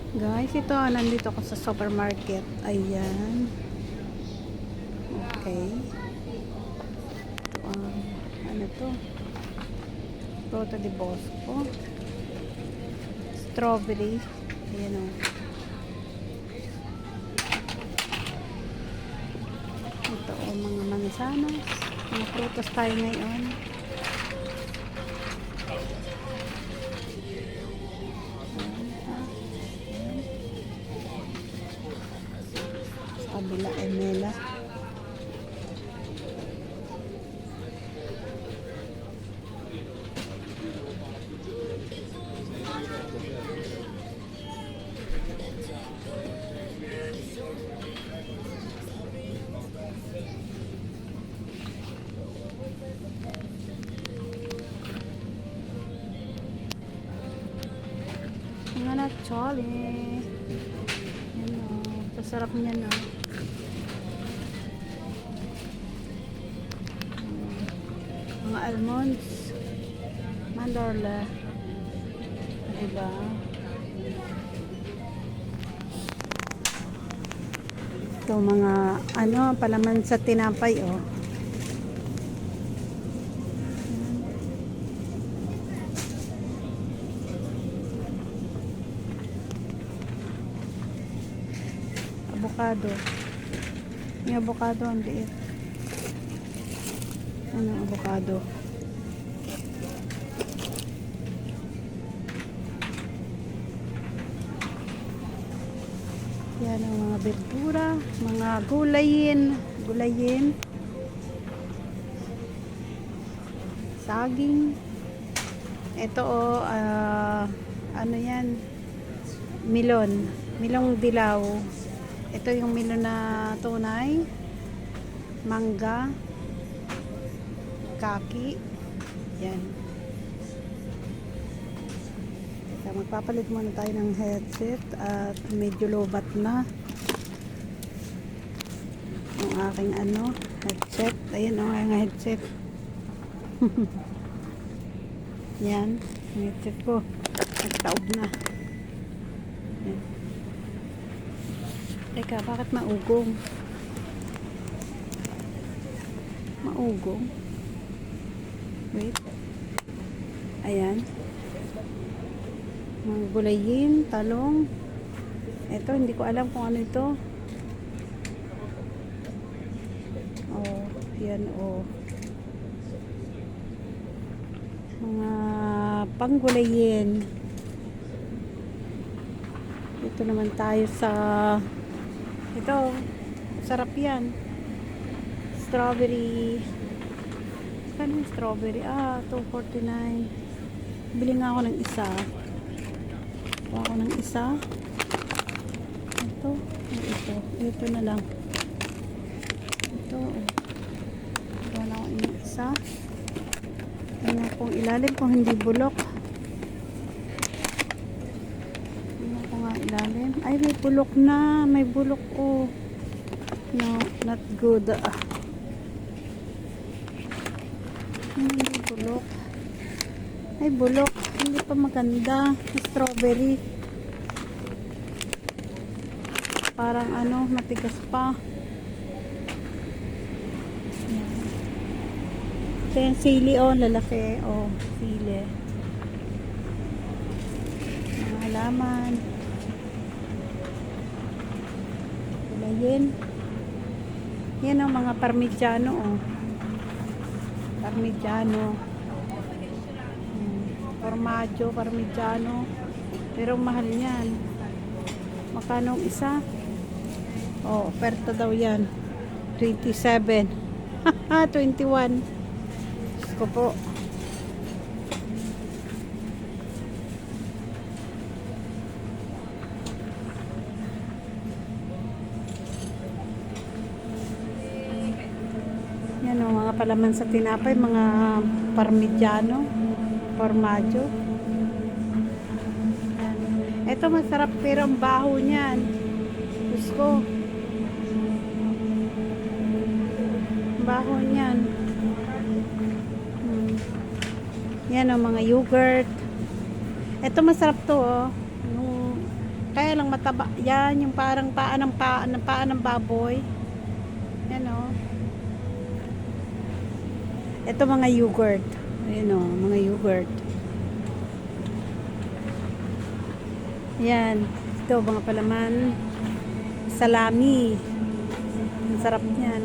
Guys, ito nandito ako sa supermarket. Ayan. Okay. Ano to? Fruta de Bosco. Strawberry. Ayan o. Ito o, mga mansanas. Mga prutas tayo ngayon. Kabila ay mela. Mga na-chole. Yan o. Pasarap niya no. Mga almonds, mandorla, diba? Ito mga ano, palaman sa tinapay oh. Avocado. May avocado ang liit. Ano avocado? Yan ang mga verdura, mga gulayin, saging. Ito oh, ano yan? Milong dilaw. Ito yung milon na tunay, mangga, kaki. Yan. Kaya magpapalit muna tayo ng headset at medyo lobat na yung aking ano, headset. Ayan o, ang headset. Yan, yung headset ko. Nagtaob na. Yan. Teka, bakit maugong? Maugong? Wait. Ayan. Mga gulayin, talong. Ito, hindi ko alam kung ano ito. Oh, yan oh. Mga panggulayin. Dito naman tayo sa ito, sarap yan. Strawberry. Kano yung strawberry? $2.49. Bili nga ako ng isa. Kuha ako ng isa. Ito. Ito na lang. Ito. Kuha na ako ng isa. Tingnan kung ilalim kung hindi bulok. Tingnan ko nga ilalim. Ay, may bulok na. May bulok oh. No, not good. Hindi bulok. Ay, bulok. Hindi pa maganda. Strawberry. Parang ano, matigas pa. Ito yung sili oh, lalaki. Oh, sili. Mga halaman. Gulayin. Yan ang mga parmigiano oh. Parmigiano. Formaggio, parmigiano. Pero mahal yan. Magkano ang isa? Oh, oferta daw yan. 27. Haha, 21. Diyos ko po. Yan o, mga palaman sa tinapay, mga parmigiano, formaggio. Yan. Ito masarap pero ang baho niyan. Diyos ko. Baho niyan. Yan o, mga yogurt. Ito masarap to oh. Kaya lang mataba. Yan, yung parang paa ng baboy. Yan o. Ito mga yogurt. Ayan o, mga yogurt. Yan. Ito, mga palaman. Salami. Ang sarap niyan.